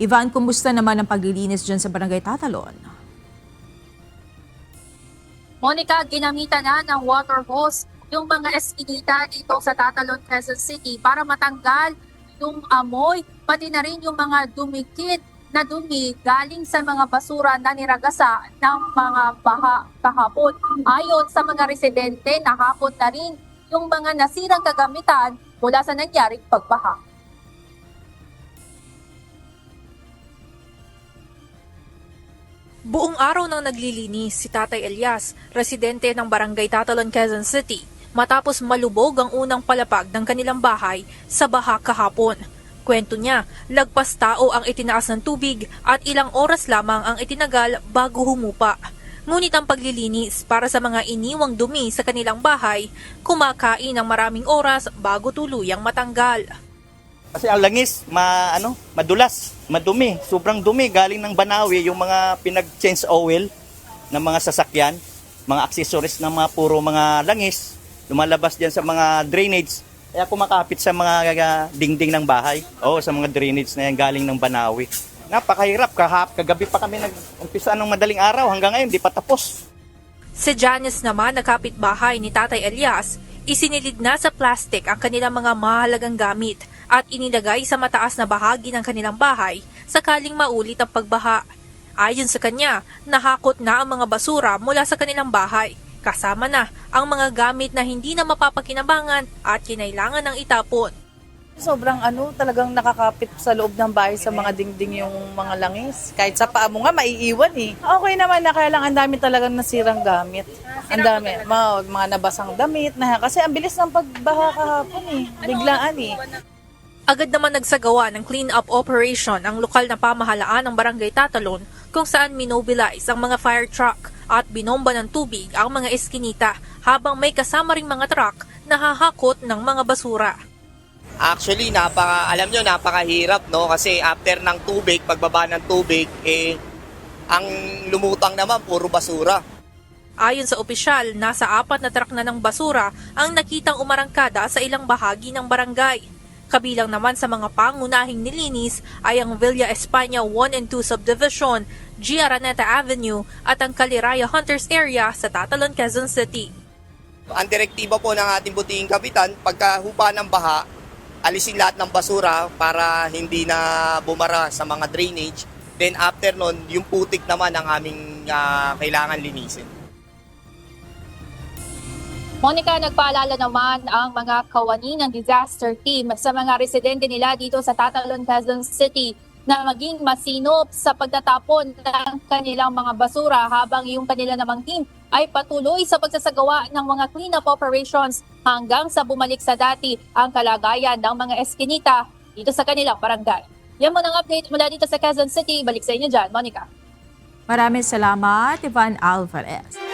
Ivan, kumusta naman ang paglilinis dyan sa Barangay Tatalon? Monica, ginamitan na ng water hose yung mga eskinita dito sa Tatalon, Quezon City para matanggal yung amoy, pati na rin yung mga dumikit na dumi galing sa mga basura na niragasa ng mga baha kahapon. Ayon sa mga residente, nahakot na rin yung mga nasirang kagamitan mula sa nangyaring pagbaha. Buong araw nang naglilinis si Tatay Elias, residente ng Barangay Tatalon, Quezon City, matapos malubog ang unang palapag ng kanilang bahay sa baha kahapon. Kwento niya, lagpas tao ang itinaas ng tubig at ilang oras lamang ang itinagal bago humupa. Ngunit ang paglilinis para sa mga iniwang dumi sa kanilang bahay, kumakain ng maraming oras bago tuluyang matanggal. Kasi ang langis, madulas, madumi, sobrang dumi. Galing ng Banawi, yung mga pinag-change oil ng mga sasakyan, mga accessories ng mga puro mga langis, lumalabas diyan sa mga drainage. Kaya kumakapit sa mga dingding ng bahay. O sa mga drainage na yan galing ng Banawi. Napakahirap, kagabi pa kami nag-umpisa ng madaling araw, hanggang ngayon di pa tapos. Si Janice naman, na kapitbahay ni Tatay Elias, isinilid na sa plastic ang kanilang mga mahalagang gamit at inilagay sa mataas na bahagi ng kanilang bahay sakaling maulit ang pagbaha. Ayon sa kanya, nahakot na ang mga basura mula sa kanilang bahay, kasama na ang mga gamit na hindi na mapapakinabangan at kinailangan ng itapon. Sobrang talagang nakakapit sa loob ng bahay sa mga dingding yung mga langis. Kahit sa paa mo nga, maiiwan eh. Okay naman na kaya lang ang dami talagang nasirang gamit. Ang dami, mga nabasang damit. Kasi ang bilis ng pagbaha kahapon eh. Biglaan eh. Agad naman nagsagawa ng clean-up operation ang lokal na pamahalaan ng Barangay Tatalon kung saan minobilize ang mga fire truck at binomba ng tubig ang mga eskinita habang may kasama ring mga truck na hahakot ng mga basura. Actually, napakahirap, no? Kasi after ng tubig, pagbaba ng tubig, ang lumutang naman puro basura. Ayon sa opisyal, nasa 4 na truck na ng basura ang nakitang umarangkada sa ilang bahagi ng barangay. Kabilang naman sa mga pangunahing nilinis ay ang Villa España 1 and 2 Subdivision, G. Araneta Avenue at ang Caliraya Hunters Area sa Tatalon, Quezon City. Ang direktiba po ng ating butihing kapitan, pagkahupa ng baha, alisin lahat ng basura para hindi na bumara sa mga drainage. Then after nun, yung putik naman ang aming kailangan linisin. Monica, nagpaalala naman ang mga kawani ng disaster team sa mga residente nila dito sa Tatalon, Quezon City na maging masinop sa pagtatapon ng kanilang mga basura habang yung kanila namang team ay patuloy sa pagsasagawa ng mga cleanup operations hanggang sa bumalik sa dati ang kalagayan ng mga eskinita dito sa kanilang barangay. Yan mo ng update mula dito sa Quezon City. Balik sa inyo dyan, Monica. Maraming salamat, Ivan Alvarez.